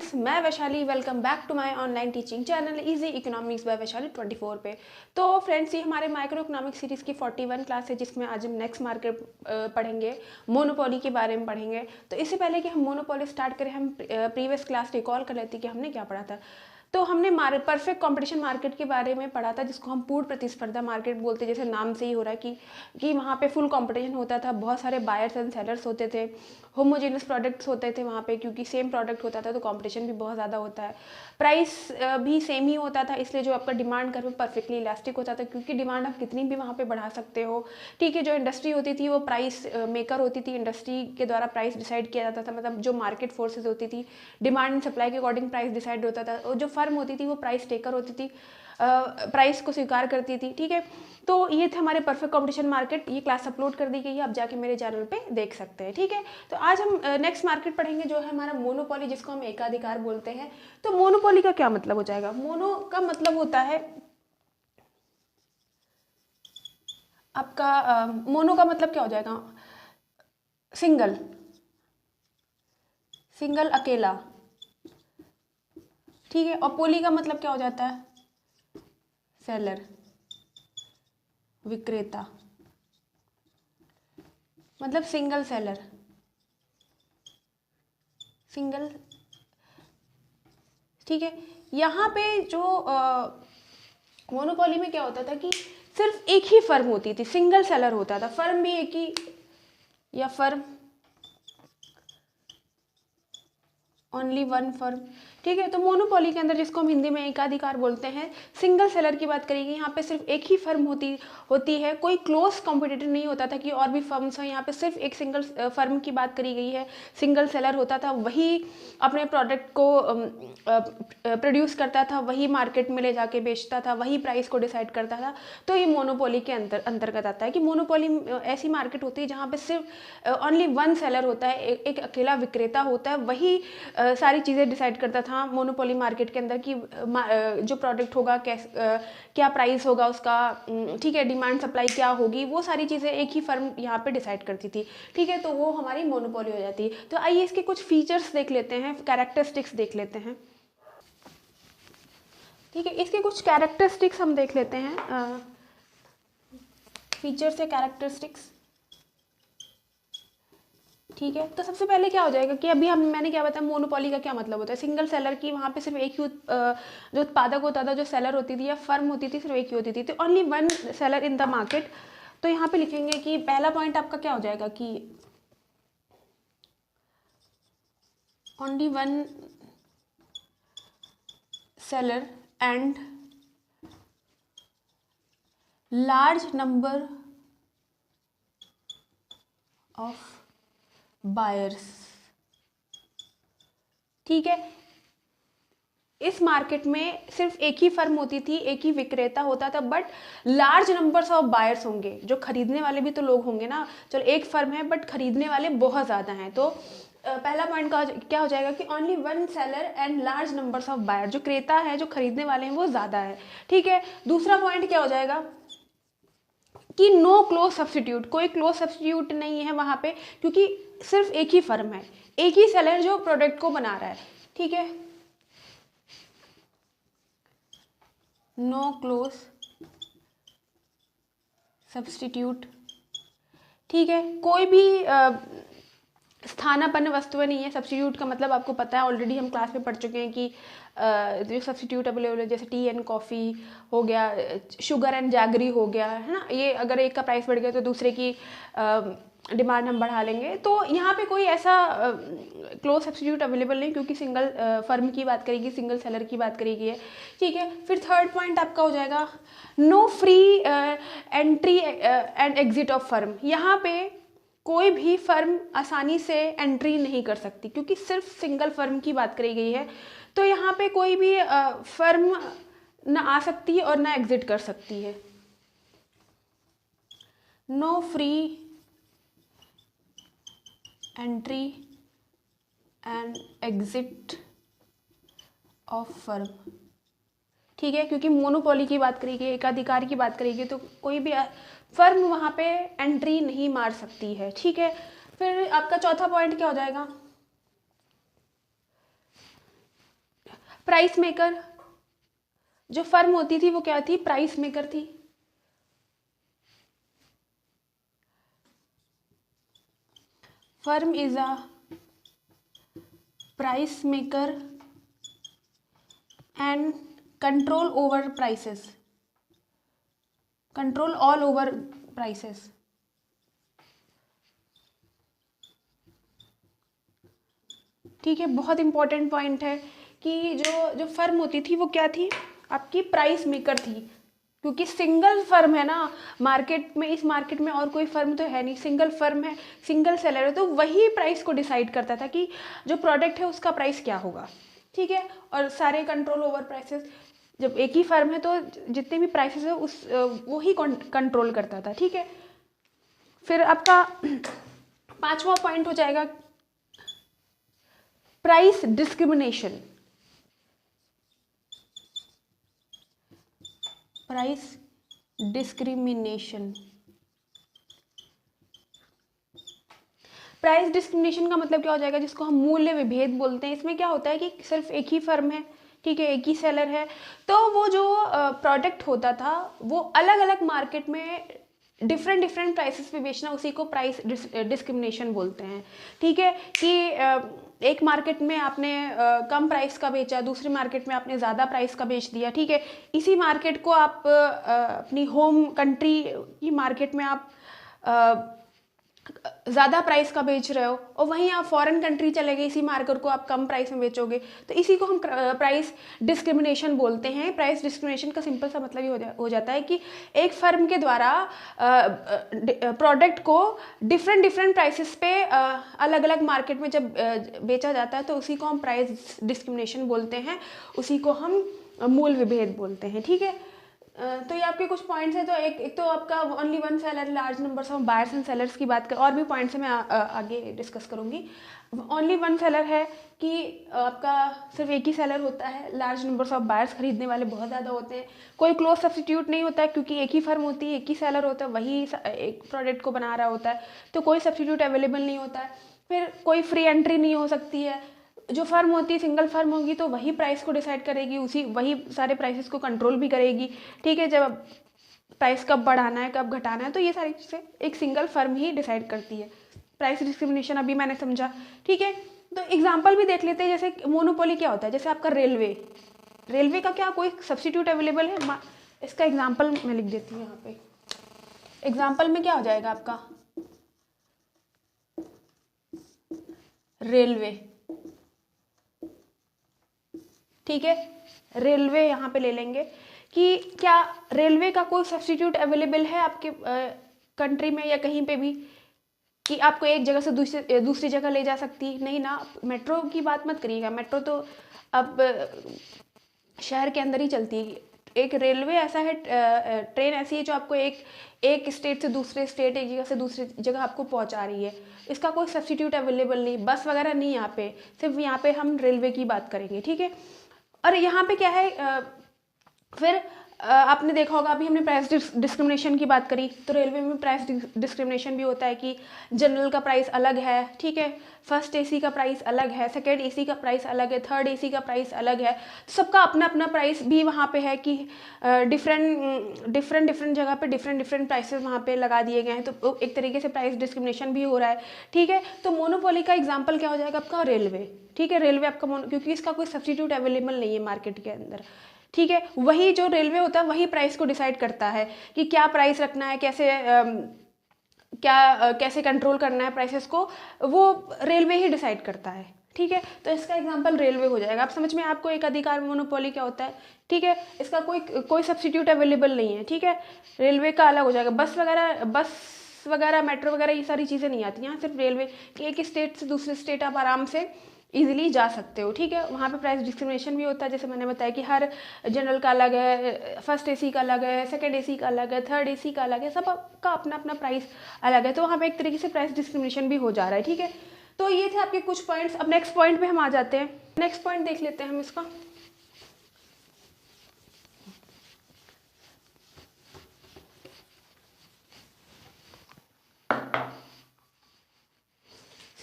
Economics. मैं Vaishali, welcome back to my online teaching channel easy economics by Vaishali 24 पे। तो friends, ये हमारे माइक्रो इकोनॉमिक्स सीरीज़ की 41 क्लास है, जिसमें आज हम नेक्स्ट मार्केट पढ़ेंगे, मोनोपोली के बारे में पढ़ेंगे। तो इससे पहले कि हम मोनोपोली स्टार्ट करें, हम प्रीवियस क्लास रिकॉल कर लेते कि हमने क्या पढ़ा था। तो हमने परफेक्ट कंपटीशन मार्केट के बारे में पढ़ा था, जिसको हम पूर्ण प्रतिस्पर्धा मार्केट बोलते हैं। जैसे नाम से ही हो रहा है कि वहाँ पे फुल कंपटीशन होता था, बहुत सारे बायर्स एंड सेलर्स होते थे, होमोजेनियस प्रोडक्ट्स होते थे वहाँ पे, क्योंकि सेम प्रोडक्ट होता था तो कंपटीशन भी बहुत ज़्यादा होता है। प्राइस भी सेम ही होता था, इसलिए जो आपका डिमांड कर्व परफेक्टली इलास्टिक होता था, क्योंकि डिमांड आप कितनी भी वहाँ पे बढ़ा सकते हो। ठीक है, जो इंडस्ट्री होती थी वो प्राइस मेकर होती थी, इंडस्ट्री के द्वारा प्राइस डिसाइड किया जाता था। मतलब जो मार्केट फोर्सेज होती थी, डिमांड एंड सप्लाई के अकॉर्डिंग प्राइस डिसाइड होता था। और जो फर्म होती थी वो प्राइस टेकर होती थी, प्राइस को स्वीकार करती थी। ठीक है, तो ये थे हमारे परफेक्ट कंपटीशन मार्केट। ये क्लास अपलोड कर दी गई है, आप जाके मेरे चैनल पे देख सकते हैं। ठीक है, तो आज हम नेक्स्ट मार्केट पढ़ेंगे, जो है हमारा मोनोपोली, जिसको हम एकाधिकार बोलते हैं। तो मोनोपोली का क्या मतलब हो जाएगा? मोनो का मतलब होता है आपका, मोनो का मतलब क्या हो जाएगा? सिंगल, सिंगल अकेला। ठीक है, और पोली का मतलब क्या हो जाता है? सेलर, विक्रेता, मतलब सिंगल सेलर, सिंगल। ठीक है, यहाँ पे जो मोनोपोली में क्या होता था कि सिर्फ एक ही फर्म होती थी, सिंगल सेलर होता था, फर्म भी एक ही, या फर्म, ओनली वन फर्म। ठीक है, तो मोनोपोली के अंदर, जिसको हम हिंदी में एकाधिकार बोलते हैं, सिंगल सेलर की बात करेंगे। यहाँ पे सिर्फ एक ही फर्म होती है, कोई क्लोज कॉम्पिटिटर नहीं होता था कि और भी फर्म्स हैं। यहाँ पे सिर्फ एक सिंगल फर्म की बात करी गई है, सिंगल सेलर होता था, वही अपने प्रोडक्ट को प्रोड्यूस करता था, वही मार्केट में ले जाके बेचता था, वही प्राइस को डिसाइड करता था। तो ये मोनोपोली के अंतर्गत आता है कि मोनोपोली ऐसी मार्केट होती है जहाँ पे सिर्फ ओनली वन सेलर होता है, एक अकेला विक्रेता होता है, वही सारी चीज़ें डिसाइड करता था मोनोपोली मार्केट के अंदर कि जो प्रोडक्ट होगा क्या प्राइस होगा उसका। ठीक है, डिमांड सप्लाई क्या होगी, वो सारी चीज़ें एक ही फर्म यहाँ पे डिसाइड करती थी। ठीक है, तो वो हमारी मोनोपोली हो जाती है। तो आइए इसके कुछ फीचर्स देख लेते हैं, कैरेक्टरिस्टिक्स देख लेते हैं। ठीक है, इसके कुछ कैरेक्टरिस्टिक्स हम देख लेते हैं, फीचर्स या कैरेक्टरिस्टिक्स। ठीक है, तो सबसे पहले क्या हो जाएगा कि अभी मैंने क्या बताया, मोनोपोली का क्या मतलब होता है? सिंगल सेलर की, वहाँ पे सिर्फ एक ही जो उत्पादक होता था, जो सेलर होती थी या फर्म होती थी, सिर्फ एक ही होती थी, तो only one seller in the market. तो यहाँ पे लिखेंगे कि पहला पॉइंट आपका क्या हो जाएगा कि only one seller and large number of buyers. ठीक है, इस मार्केट में सिर्फ एक ही फर्म होती थी, एक ही विक्रेता होता था, but large numbers of buyers होंगे, जो खरीदने वाले भी तो लोग होंगे ना। चलो एक फर्म है बट खरीदने वाले बहुत ज़्यादा हैं। तो पहला पॉइंट का क्या हो जाएगा कि only one seller and large numbers of buyer, जो क्रेता है, जो खरीदने वाले हैं, वो ज़्यादा है। ठीक है, दूसरा पॉइंट क्या हो जाएगा कि नो क्लोज सब्सटीट्यूट, कोई क्लोज सब्सटीट्यूट नहीं है वहाँ पे, क्योंकि सिर्फ एक ही फर्म है, एक ही सेलर जो प्रोडक्ट को बना रहा है। ठीक है, नो क्लोज सब्सटीट्यूट। ठीक है, कोई भी स्थानापन्न वस्तुएं नहीं है। सब्सटीट्यूट का मतलब आपको पता है, ऑलरेडी हम क्लास में पढ़ चुके हैं कि जो सब्सटीट्यूट अवेलेबल है, जैसे टी एंड कॉफ़ी हो गया, शुगर एंड जैगरी हो गया, है ना। ये अगर एक का प्राइस बढ़ गया तो दूसरे की डिमांड हम बढ़ा लेंगे। तो यहाँ पे कोई ऐसा क्लोज सब्सटीट्यूट अवेलेबल नहीं, क्योंकि सिंगल फर्म की बात करेगी, सिंगल सेलर की बात करेगी है। ठीक है, फिर थर्ड पॉइंट आपका हो जाएगा no free entry and exit of firm. यहाँ पे कोई भी फर्म आसानी से एंट्री नहीं कर सकती, क्योंकि सिर्फ सिंगल फर्म की बात करी गई है। तो यहाँ पे कोई भी फर्म ना आ सकती है और ना एग्जिट कर सकती है। No free entry and exit of firm. ठीक है, क्योंकि मोनोपोली की बात करेगी, एकाधिकार की बात करेगी, तो कोई भी फर्म वहाँ पे एंट्री नहीं मार सकती है। ठीक है, फिर आपका चौथा पॉइंट क्या हो जाएगा प्राइस मेकर, जो फर्म होती थी वो क्या थी, प्राइस मेकर थी। Firm is a price maker and control over prices, control all over prices. ठीक है, बहुत इंपॉर्टेंट पॉइंट है कि जो जो फर्म होती थी वो क्या थी, आपकी प्राइस मेकर थी, क्योंकि सिंगल फर्म है ना मार्केट में, इस मार्केट में और कोई फर्म तो है नहीं, सिंगल फर्म है, सिंगल सेलर है, तो वही प्राइस को डिसाइड करता था कि जो प्रोडक्ट है उसका प्राइस क्या होगा। ठीक है, और सारे कंट्रोल ओवर प्राइसेस, जब एक ही फर्म है तो जितने भी प्राइसेस है उस वो ही कंट्रोल करता था। ठीक है, फिर आपका 5वां पॉइंट हो जाएगा price discrimination. Price discrimination, price discrimination का मतलब क्या हो जाएगा, जिसको हम मूल्य विभेद बोलते हैं। इसमें क्या होता है कि सिर्फ एक ही फर्म है, ठीक है, एक ही सेलर है, तो वो जो प्रोडक्ट होता था वो अलग अलग मार्केट में डिफरेंट डिफरेंट प्राइसेस पे बेचना, उसी को प्राइस डिस्क्रिमिनेशन बोलते हैं। ठीक है, कि एक मार्केट में आपने कम प्राइस का बेचा, दूसरी मार्केट में आपने ज़्यादा प्राइस का बेच दिया। ठीक है, इसी मार्केट को आप अपनी होम कंट्री की मार्केट में आप ज़्यादा प्राइस का बेच रहे हो, और वहीं आप फॉरेन कंट्री चले गए, इसी मार्केट को आप कम प्राइस में बेचोगे, तो इसी को हम प्राइस डिस्क्रिमिनेशन बोलते हैं। प्राइस डिस्क्रिमिनेशन का सिंपल सा मतलब ये हो जाता है कि एक फर्म के द्वारा प्रोडक्ट को डिफरेंट डिफरेंट प्राइसेस पे अलग अलग मार्केट में जब बेचा जाता है तो उसी को हम प्राइस डिस्क्रिमिनेशन बोलते हैं, उसी को हम मूल विभेद बोलते हैं। ठीक है, तो ये आपके कुछ पॉइंट्स हैं। तो एक तो आपका only one seller, large numbers of buyers and sellers की बात कर, और भी पॉइंट्स है मैं आगे डिस्कस करूंगी। ओनली वन सेलर है कि आपका सिर्फ एक ही सेलर होता है, लार्ज नंबर्स ऑफ बायर्स, खरीदने वाले बहुत ज़्यादा होते हैं, कोई क्लोज सब्सटीट्यूट नहीं होता है, क्योंकि एक ही फर्म होती है, एक ही सेलर होता है, वही एक प्रोडक्ट को बना रहा होता है, तो कोई सब्सटीट्यूट अवेलेबल नहीं होता है। फिर कोई फ्री एंट्री नहीं हो सकती है, जो फर्म होती है सिंगल फर्म होगी तो वही प्राइस को डिसाइड करेगी, उसी वही सारे प्राइसेस को कंट्रोल भी करेगी। ठीक है, जब प्राइस कब बढ़ाना है कब घटाना है तो ये सारी चीज़ें एक सिंगल फर्म ही डिसाइड करती है। प्राइस डिस्क्रिमिनेशन अभी मैंने समझा। ठीक है, तो एग्जाम्पल भी देख लेते हैं, जैसे मोनोपोली क्या होता है, जैसे आपका रेलवे, रेलवे का क्या कोई सब्सटीट्यूट अवेलेबल है, इसका एग्जाम्पल मैं लिख देती हूँ यहाँ पे। एग्जाम्पल में क्या हो जाएगा आपका, रेलवे। ठीक है, रेलवे यहाँ पे ले लेंगे कि क्या रेलवे का कोई सब्सटीट्यूट अवेलेबल है आपके कंट्री में या कहीं पे भी, कि आपको एक जगह से दूसरी जगह ले जा सकती, नहीं ना। मेट्रो की बात मत करिएगा, मेट्रो तो अब शहर के अंदर ही चलती है। एक रेलवे ऐसा है, ट्रेन ऐसी है जो आपको एक स्टेट से दूसरे स्टेट, एक जगह से दूसरी जगह आपको पहुंचा रही है, इसका कोई सब्सटीट्यूट अवेलेबल नहीं, बस वगैरह नहीं यहाँ पे, सिर्फ यहाँ पे हम रेलवे की बात करेंगे। ठीक है, और यहाँ पे क्या है, फिर आपने देखा होगा, अभी हमने प्राइस डिस्क्रिमिनेशन की बात करी, तो रेलवे में प्राइस डिस्क्रिमिनेशन भी होता है कि जनरल का प्राइस अलग है। ठीक है, फर्स्ट एसी का प्राइस अलग है, सेकेंड एसी का प्राइस अलग है, थर्ड एसी का प्राइस अलग है, सबका अपना अपना प्राइस भी वहाँ पे है कि डिफरेंट जगह पे डिफरेंट प्राइसेस वहाँ पे लगा दिए गए हैं, तो एक तरीके से प्राइस डिस्क्रिमिनेशन भी हो रहा है। ठीक है, तो मोनोपोली का एग्जाम्पल क्या हो जाएगा आपका, रेलवे। ठीक है, रेलवे आपका क्योंकि इसका कोई सब्सटीट्यूट अवेलेबल नहीं है मार्केट के अंदर। ठीक है, वही जो रेलवे होता है वही प्राइस को डिसाइड करता है कि क्या प्राइस रखना है, कैसे कंट्रोल करना है प्राइसेस को, वो रेलवे ही डिसाइड करता है। ठीक है, तो इसका एग्जांपल रेलवे हो जाएगा। आप समझ में, आपको एक अधिकार मोनोपोली क्या होता है। ठीक है, इसका कोई सब्सटीट्यूट अवेलेबल नहीं है। ठीक है, रेलवे का अलग हो जाएगा। बस वगैरह मेट्रो वगैरह ये सारी चीज़ें नहीं आती, यहाँ सिर्फ रेलवे कि एक स्टेट से दूसरे स्टेट आप आराम से इजीली जा सकते हो। ठीक है, वहाँ पे प्राइस डिस्क्रिमिनेशन भी होता है, जैसे मैंने बताया कि हर जनरल का अलग है, फर्स्ट एसी का अलग है, सेकंड एसी का अलग है, थर्ड एसी का अलग है, सब का अपना अपना प्राइस अलग है, तो वहाँ पे एक तरीके से प्राइस डिस्क्रिमिनेशन भी हो जा रहा है। ठीक है, तो ये थे आपके कुछ पॉइंट्स। अब नेक्स्ट पॉइंट पे हम आ जाते हैं। नेक्स्ट पॉइंट देख लेते हैं हम इसका।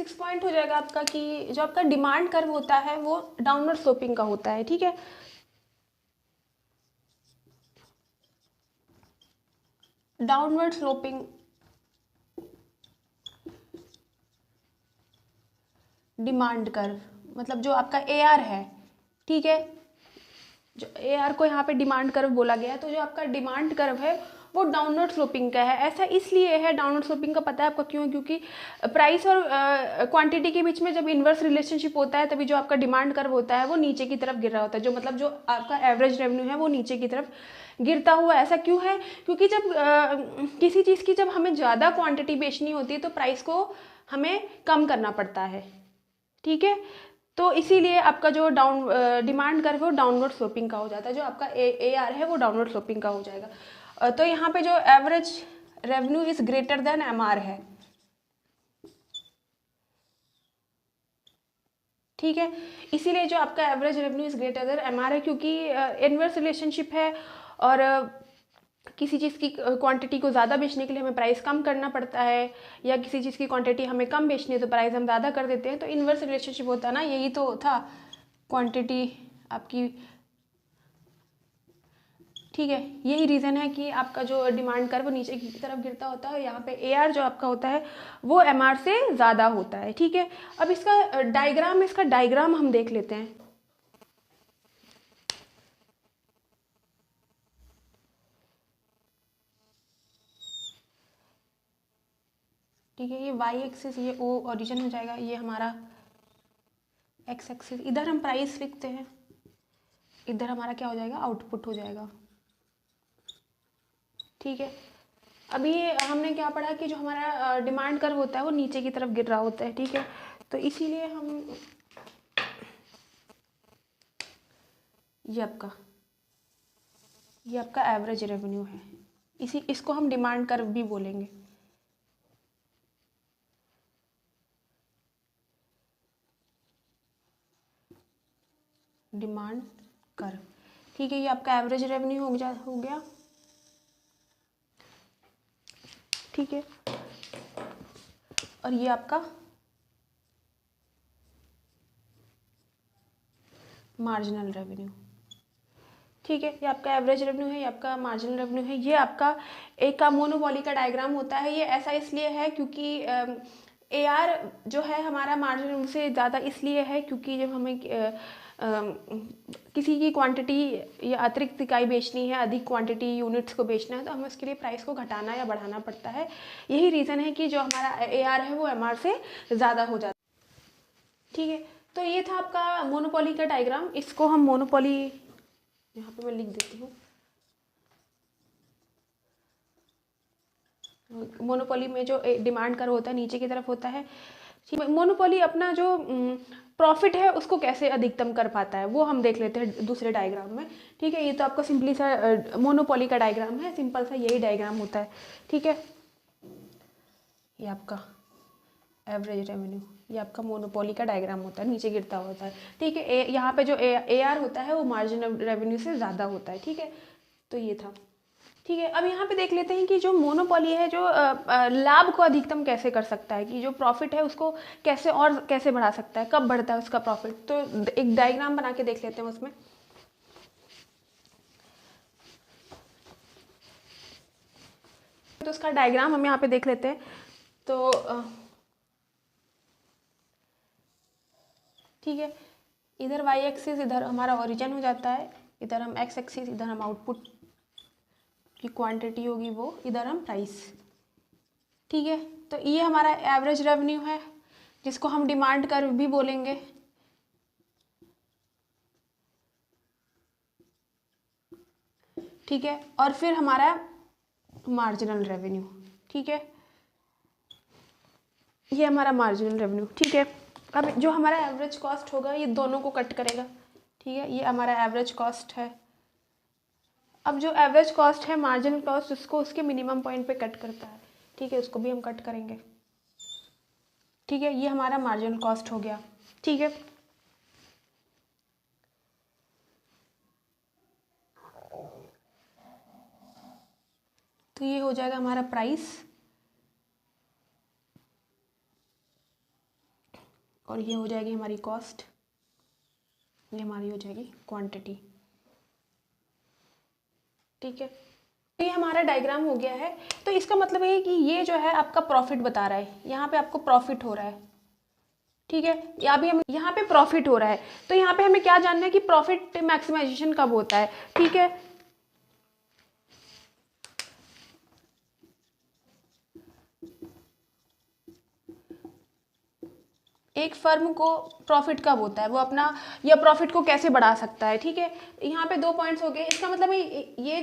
सिक्स पॉइंट हो जाएगा आपका कि जो आपका डिमांड कर्व होता है वो डाउनवर्ड स्लोपिंग का होता है, ठीक है। डाउनवर्ड स्लोपिंग डिमांड कर्व, मतलब जो आपका AR है, ठीक है, जो AR को यहाँ पे डिमांड कर्व बोला गया है, तो जो आपका डिमांड कर्व है वो डाउनवर्ड स्लोपिंग का है। ऐसा इसलिए है डाउनवर्ड स्लोपिंग का, पता है आपका क्यों? क्योंकि प्राइस और क्वांटिटी के बीच में जब इन्वर्स रिलेशनशिप होता है तभी जो आपका डिमांड कर्व होता है वो नीचे की तरफ गिर रहा होता है, जो मतलब जो आपका एवरेज रेवेन्यू है वो नीचे की तरफ गिरता हुआ। ऐसा क्यों है? क्योंकि जब किसी चीज़ की जब हमें ज़्यादा क्वांटिटी बेचनी होती है तो प्राइस को हमें कम करना पड़ता है, ठीक है। तो इसीलिए आपका जो डिमांड कर्व है वो डाउनवर्ड स्लोपिंग का हो जाता है, जो आपका AR है वो डाउनवर्ड स्लोपिंग का हो जाएगा। तो यहाँ पे जो average revenue is greater then MR है, ठीक है। इसीलिए जो आपका average revenue is greater then MR है, क्योंकि इनवर्स रिलेशनशिप है और किसी चीज़ की क्वांटिटी को ज़्यादा बेचने के लिए हमें प्राइस कम करना पड़ता है, या किसी चीज़ की क्वांटिटी हमें कम बेचनी है तो प्राइस हम ज़्यादा कर देते हैं। तो इनवर्स रिलेशनशिप होता है ना, यही तो था क्वांटिटी आपकी, ठीक है। यही रीज़न है कि आपका जो डिमांड कर्व नीचे की तरफ गिरता होता है, यहाँ पे AR जो आपका होता है वो MR से ज़्यादा होता है, ठीक है। अब इसका डायग्राम हम देख लेते हैं। ठीक है, ये Y एक्सिस, ये O ओरिजिन हो जाएगा, ये हमारा X एक्सिस, इधर हम प्राइस लिखते हैं, इधर हमारा क्या हो जाएगा? आउटपुट हो जाएगा, ठीक है। अभी हमने क्या पढ़ा कि जो हमारा डिमांड कर्व होता है वो नीचे की तरफ गिर रहा होता है, ठीक है। तो इसीलिए हम ये आपका एवरेज रेवेन्यू है, इसको हम डिमांड कर्व भी बोलेंगे। डिमांड कर्व, ठीक है। ये आपका एवरेज रेवेन्यू हो गया, ठीक है। और ये आपका मार्जिनल रेवेन्यू, ठीक है। ये आपका एवरेज रेवेन्यू है, ये आपका मार्जिनल रेवेन्यू है। ये आपका एक का मोनोपोली का डायग्राम होता है। ये ऐसा इसलिए है क्योंकि AR जो है हमारा मार्जिन से ज़्यादा इसलिए है क्योंकि जब हमें किसी की क्वांटिटी या अतिरिक्त इकाई बेचनी है, अधिक क्वांटिटी यूनिट्स को बेचना है, तो हमें उसके लिए प्राइस को घटाना या बढ़ाना पड़ता है। यही रीज़न है कि जो हमारा AR है वो MR से ज़्यादा हो जाता है, ठीक है। तो ये था आपका मोनोपोली का डायग्राम। इसको हम मोनोपोली, यहाँ पे मैं लिख देती हूँ, मोनोपोली में जो डिमांड कर्व होता है नीचे की तरफ होता है। मोनोपोली अपना जो प्रॉफिट है उसको कैसे अधिकतम कर पाता है वो हम देख लेते हैं दूसरे डायग्राम में, ठीक है। ये तो आपका सिंपली सा मोनोपोली का डायग्राम है, सिंपल सा यही डायग्राम होता है, ठीक है। ये आपका एवरेज रेवेन्यू, ये आपका मोनोपोली का डायग्राम होता है, नीचे गिरता होता है, ठीक है। यहाँ पे जो AR होता है वो मार्जिनल रेवेन्यू से ज़्यादा होता है, ठीक है। तो ये था, ठीक है। अब यहाँ पे देख लेते हैं कि जो मोनोपोली है जो लाभ को अधिकतम कैसे कर सकता है, कि जो प्रॉफिट है उसको कैसे बढ़ा सकता है, कब बढ़ता है उसका प्रॉफिट। तो एक डायग्राम बना के देख लेते हैं उसमें। तो उसका डायग्राम हम यहाँ पे देख लेते हैं। तो ठीक है, इधर Y एक्सिस इधर हमारा ओरिजिन हो जाता है, इधर हम X एक्सिस, इधर हम आउटपुट की क्वांटिटी होगी वो, इधर हम प्राइस, ठीक है। तो ये हमारा एवरेज रेवेन्यू है जिसको हम डिमांड कर्व भी बोलेंगे, ठीक है। और फिर हमारा मार्जिनल रेवेन्यू, ठीक है, ये हमारा मार्जिनल रेवेन्यू, ठीक है। अब जो हमारा एवरेज कॉस्ट होगा ये दोनों को कट करेगा, ठीक है। ये हमारा एवरेज कॉस्ट है। अब जो एवरेज कॉस्ट है मार्जिनल कॉस्ट उसको उसके मिनिमम पॉइंट पे कट करता है, ठीक है, उसको भी हम कट करेंगे, ठीक है। ये हमारा मार्जिनल कॉस्ट हो गया, ठीक है। तो ये हो जाएगा हमारा प्राइस, और ये हो जाएगी हमारी कॉस्ट, ये हमारी हो जाएगी क्वांटिटी। ठीक है, तो ये हमारा डायग्राम हो गया है। तो इसका मतलब है कि ये जो है आपका प्रॉफिट बता रहा है, यहाँ पे आपको प्रॉफिट हो रहा है। ठीक है, या भी हम यहाँ पे प्रॉफिट हो रहा है, तो यहाँ पे हमें क्या जानना है कि प्रॉफिट मैक्सिमाइजेशन कब होता है। ठीक है, एक फर्म को प्रॉफिट कब होता है, वो अपना या प्रॉफिट को कैसे बढ़ा सकता है। ठीक है, यहाँ पे 2 पॉइंट्स हो गए। इसका मतलब है ये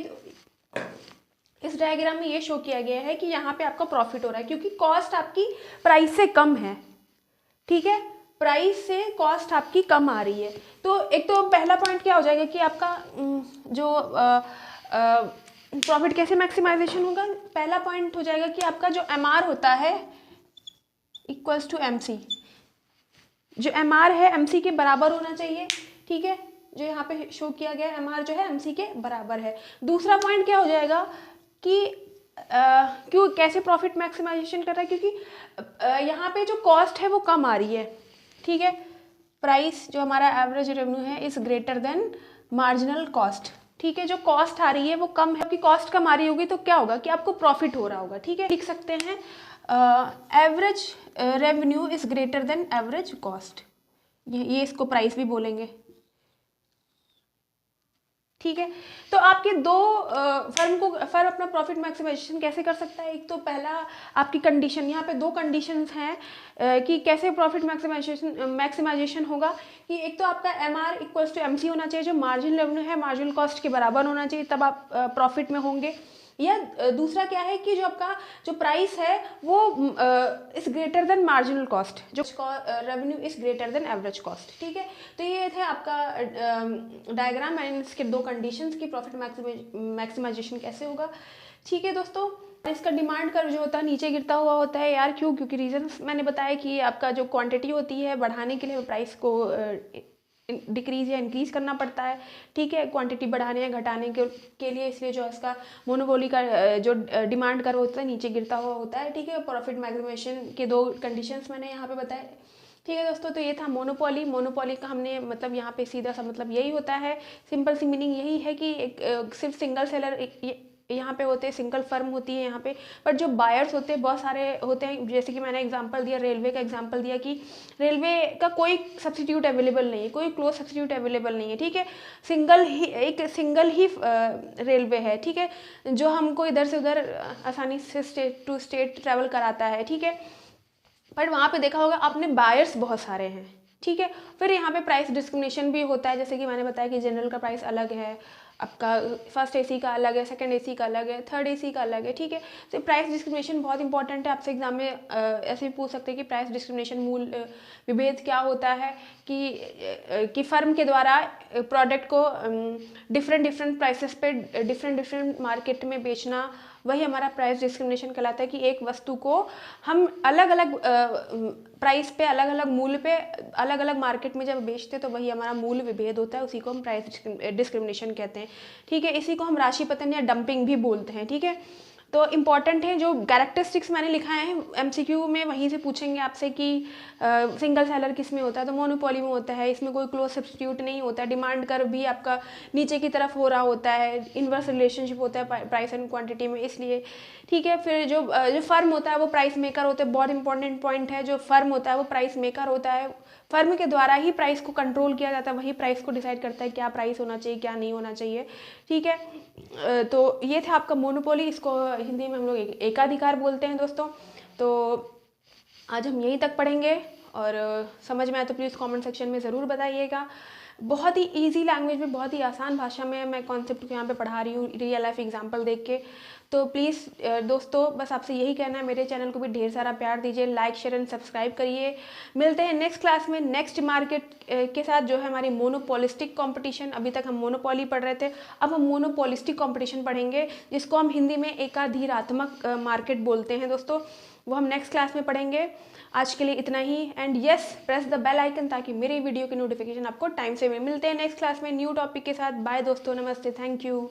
इस डायग्राम में ये शो किया गया है कि यहाँ पे आपका प्रॉफिट हो रहा है क्योंकि कॉस्ट आपकी प्राइस से कम है। ठीक है, प्राइस से कॉस्ट आपकी कम आ रही है। तो एक तो पहला पॉइंट क्या हो जाएगा कि आपका जो प्रॉफिट कैसे मैक्सिमाइजेशन होगा, पहला पॉइंट हो जाएगा कि आपका जो MR होता है इक्वल्स टू MC, जो MR है MC के बराबर होना चाहिए। ठीक है, जो यहाँ पे शो किया गया MR जो है MC के बराबर है। दूसरा पॉइंट क्या हो जाएगा कि क्यों कैसे प्रॉफिट मैक्सिमाइजेशन कर रहा है, क्योंकि यहाँ पे जो कॉस्ट है वो कम आ रही है। ठीक है, प्राइस जो हमारा एवरेज रेवेन्यू है is greater than marginal cost. ठीक है, जो कॉस्ट आ रही है वो कम है, आपकी कॉस्ट कम आ रही होगी तो क्या होगा कि आपको प्रॉफिट हो रहा होगा। ठीक है, लिख सकते हैं average revenue is greater than average cost, ये इसको प्राइस भी बोलेंगे। ठीक है, तो आपके दो फर्म अपना प्रॉफिट मैक्सिमाइजेशन कैसे कर सकता है। एक तो पहला आपकी कंडीशन, यहाँ पे 2 कंडीशंस हैं कि कैसे प्रॉफिट मैक्सिमाइजेशन होगा कि एक तो आपका MR इक्वल्स टू MC होना चाहिए, जो मार्जिनल रेवेन्यू है मार्जिनल कॉस्ट के बराबर होना चाहिए, तब आप प्रॉफिट में होंगे। या दूसरा क्या है कि जो आपका जो प्राइस है वो is greater than marginal cost, जो revenue is greater than average cost. ठीक है, तो ये थे आपका डायग्राम एंड इसके 2 कंडीशंस की प्रॉफिट मैक्सिमाइजेशन कैसे होगा। ठीक है दोस्तों, इसका डिमांड कर्व जो होता है नीचे गिरता हुआ होता है यार, क्यों, क्योंकि रीजंस मैंने बताया कि आपका जो क्वांटिटी होती है बढ़ाने के लिए प्राइस को डिक्रीज या इंक्रीज करना पड़ता है। ठीक है, क्वांटिटी बढ़ाने या घटाने के लिए, इसलिए जो इसका मोनोपोली का जो डिमांड कर्व होता है नीचे गिरता हुआ होता है। ठीक है, प्रॉफिट मैक्सिमाइजेशन के 2 कंडीशंस मैंने यहाँ पे बताए। ठीक है दोस्तों, तो ये था मोनोपोली का हमने मतलब यहाँ पे सीधा सा मतलब यही होता है, सिंपल सी मीनिंग यही है कि एक सिर्फ सिंगल सेलर यहाँ पे होते हैं, सिंगल फर्म होती है यहाँ पे, पर जो बायर्स होते हैं बहुत सारे होते हैं। जैसे कि मैंने एग्जांपल दिया, रेलवे का एग्जांपल दिया कि रेलवे का कोई सब्स्टिट्यूट अवेलेबल नहीं है, कोई क्लोज सब्स्टिट्यूट अवेलेबल नहीं है। ठीक है, एक सिंगल ही रेलवे है। ठीक है, जो हमको इधर से उधर आसानी से स्टेट टू स्टेट ट्रैवल कराता है। ठीक है, बट वहाँ पे देखा होगा आपने बायर्स बहुत सारे हैं। ठीक है, फिर यहाँ पे प्राइस डिस्क्रिमिनेशन भी होता है, जैसे कि मैंने बताया कि जनरल का प्राइस अलग है, आपका फर्स्ट AC का अलग है, सेकंड AC का अलग है, थर्ड AC का अलग है। ठीक है, तो प्राइस डिस्क्रिमिनेशन बहुत इंपॉर्टेंट है। आपसे एग्जाम में ऐसे भी पूछ सकते हैं कि प्राइस डिस्क्रिमिनेशन मूल विभेद क्या होता है, कि फर्म के द्वारा प्रोडक्ट को डिफरेंट प्राइसेस पे डिफरेंट मार्केट में बेचना, वही हमारा प्राइस डिस्क्रिमिनेशन कहलाता है। कि एक वस्तु को हम अलग अलग प्राइस पे, अलग अलग मूल्य पे, अलग अलग मार्केट में जब बेचते हैं तो वही हमारा मूल्य विभेद होता है, उसी को हम प्राइस डिस्क्रिमिनेशन कहते हैं। ठीक है, इसी को हम राशि पतन या डंपिंग भी बोलते हैं। ठीक है, तो इम्पॉर्टेंट है जो कैरेक्टरिस्टिक्स मैंने लिखाए हैं MCQ में, वहीं से पूछेंगे आपसे कि सिंगल सेलर किस में होता है, तो मोनोपोली में होता है, इसमें कोई क्लोज सब्स्टिट्यूट नहीं होता है, डिमांड कर्व भी आपका नीचे की तरफ हो रहा होता है, इनवर्स रिलेशनशिप होता है प्राइस एंड क्वांटिटी में, इसलिए। ठीक है, फिर जो फर्म होता है वो प्राइस मेकर होता है, बहुत इंपॉर्टेंट पॉइंट है, जो फर्म होता है वो प्राइस मेकर होता है, फर्म के द्वारा ही प्राइस को कंट्रोल किया जाता है, वही प्राइस को डिसाइड करता है क्या प्राइस होना चाहिए क्या नहीं होना चाहिए। ठीक है, तो ये था आपका मोनोपोली, इसको हिंदी में हम लोग एकाधिकार बोलते हैं दोस्तों। तो आज हम यहीं तक पढ़ेंगे, और समझ में आए तो प्लीज़ कमेंट सेक्शन में ज़रूर बताइएगा। बहुत ही इजी लैंग्वेज में, बहुत ही आसान भाषा में मैं कॉन्सेप्ट को यहाँ पे पढ़ा रही हूँ रियल लाइफ एग्जांपल देख के। तो प्लीज़ दोस्तों बस आपसे यही कहना है, मेरे चैनल को भी ढेर सारा प्यार दीजिए, लाइक शेयर एंड सब्सक्राइब करिए। मिलते हैं नेक्स्ट क्लास में नेक्स्ट मार्केट के साथ, जो है हमारी मोनोपोलिस्टिक कंपटीशन। अभी तक हम मोनोपोली पढ़ रहे थे, अब हम मोनोपोलिस्टिक कंपटीशन पढ़ेंगे, जिसको हम हिंदी में एकाधिरात्मक मार्केट बोलते हैं दोस्तों। वो हम नेक्स्ट क्लास में पढ़ेंगे। आज के लिए इतना ही, and yes press the bell icon ताकि मेरी वीडियो की नोटिफिकेशन आपको टाइम से मिलते हैं नेक्स्ट क्लास में न्यू टॉपिक के साथ। बाय दोस्तों, नमस्ते, थैंक यू।